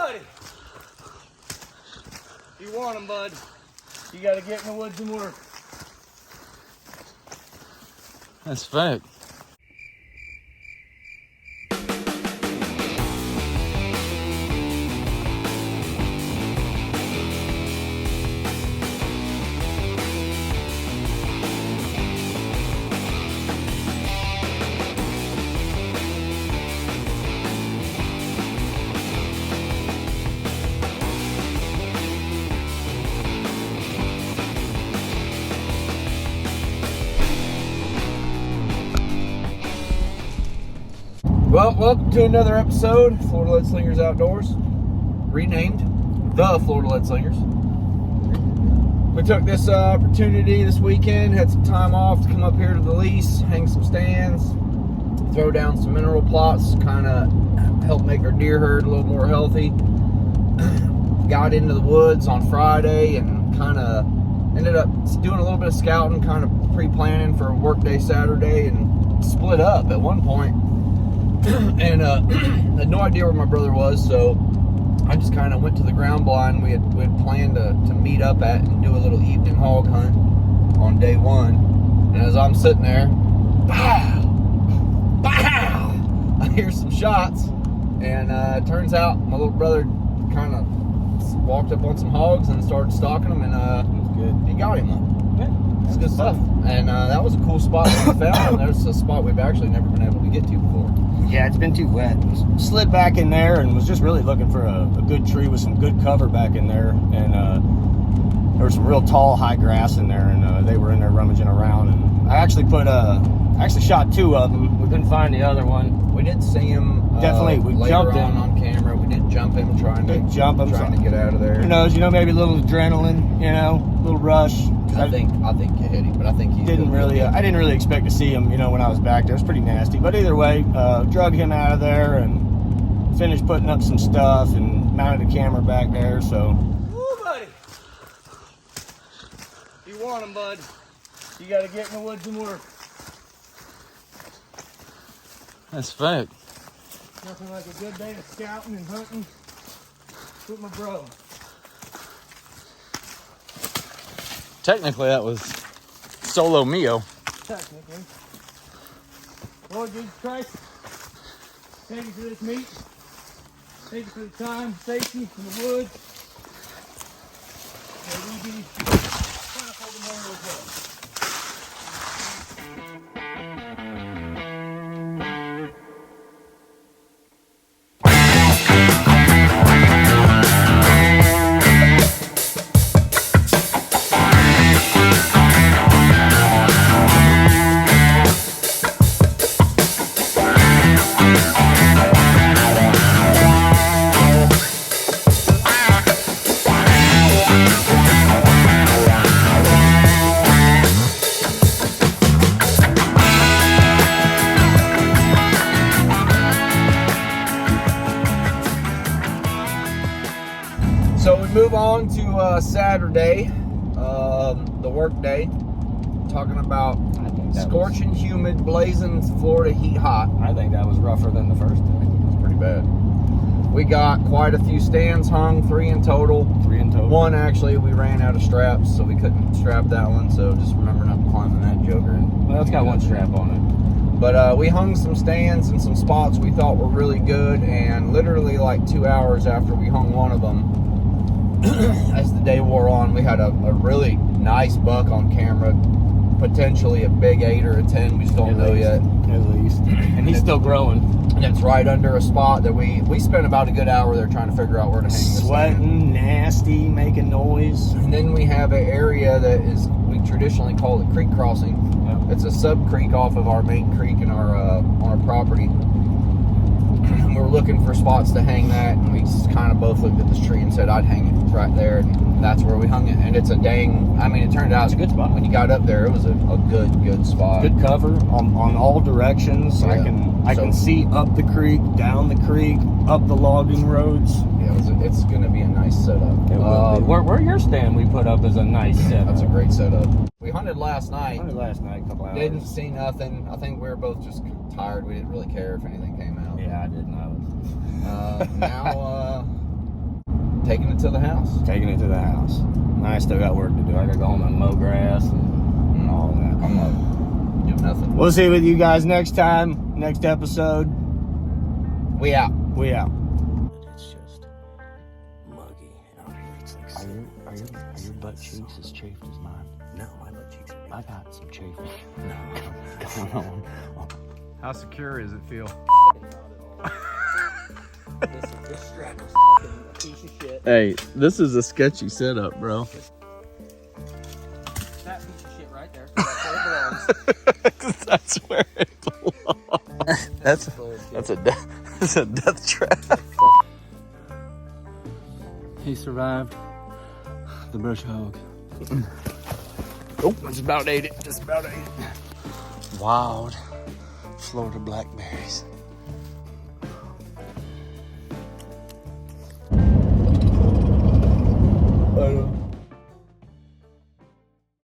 buddy. You want them, bud. You gotta get in the woods and work. That's fact. Well, welcome to another episode of Florida LeadSlingers Outdoors, renamed the Florida LeadSlingers. We took this opportunity this weekend, had some time off to come up here to the lease, hang some stands, throw down some mineral plots, kind of help make our deer herd a little more healthy. Got into the woods on Friday and kind of ended up doing a little bit of scouting, kind of pre-planning for a workday Saturday, and split up at one point. And had no idea where my brother was, so I just kind of went to the ground blind we had planned to meet up at and do a little evening hog hunt on day one. And as I'm sitting there, pow, pow, I hear some shots, and it turns out my little brother kind of walked up on some hogs and started stalking them, and he got him one. It's good stuff. And that was a cool spot that we found. That was a spot we've actually never been able to get to before. Yeah, it's been too wet. Slid back in there and was just really looking for a good tree with some good cover back in there. And there was some real tall, high grass in there, and they were in there rummaging around. And I actually shot two of them. We couldn't find the other one. We did see him. Definitely, we jumped him on camera. We did jump him, trying to get out of there. Who knows? Maybe a little adrenaline. A little rush. I think you hit him, but I think he didn't really. I didn't really expect to see him. When I was back there, it was pretty nasty. But either way, drug him out of there and finished putting up some stuff and mounted a camera back there. So. Woo, buddy. You want him, bud. You got to get in the woods and work. That's fact. Nothing like a good day of scouting and hunting with my bro. Technically, that was solo mio. Technically. Lord Jesus Christ, thank you for this meat. Thank you for the time, safety in the woods. May we be plentiful tomorrow as well. So we move on to Saturday, the work day, talking about scorching, humid, blazing Florida heat hot. I think that was rougher than the first day. It was pretty bad. We got quite a few stands hung, 3 in total. 3 in total. One, actually, we ran out of straps, so we couldn't strap that one, so just remember not climbing that joker. Well, it's got one strap on it. But we hung some stands in some spots we thought were really good, and literally like 2 hours after we hung one of them, as the day wore on, we had a really nice buck on camera, potentially a big 8 or a 10. We just don't know yet. At least. And he's still growing. And it's right under a spot that we spent about a good hour there trying to figure out where to hang this thing. Sweating, nasty, making noise. And then we have an area that is, we traditionally call it creek crossing. Yep. It's a sub creek off of our main creek in our on our property. And we were looking for spots to hang that, and we just kind of both looked at this tree and said I'd hang it right there, and that's where we hung it. And it's a dang, I mean, it turned out it's a good spot. when you got up there. It was a good spot. Good cover on all directions. Yeah. I can see up the creek, down the creek, up the logging roads. Yeah, it's going to be a nice setup. It will be. Where your stand we put up is a nice setup. That's a great setup. We hunted last night. A couple hours. Didn't see nothing. I think we were both just tired. We didn't really care if anything came out. Yeah, I didn't know. taking it to the house. Taking it to the house. I still got work to do. I gotta go home and mow grass and all that. I'm not doing nothing. We'll see with you guys next time, next episode. We out. We out. It's just muggy out here. It's like Are your butt cheeks as chafed as mine? no, my butt cheeks are I got some chafing no. going on. How secure does it feel? This strap is fucking a piece of shit. Hey, this is a sketchy setup, bro. That piece of shit right there. That's where it belongs. That's where it belongs. That's a death trap. He survived the brush hog. Oh, just about ate it. Just about ate it. Wild Florida blackberries.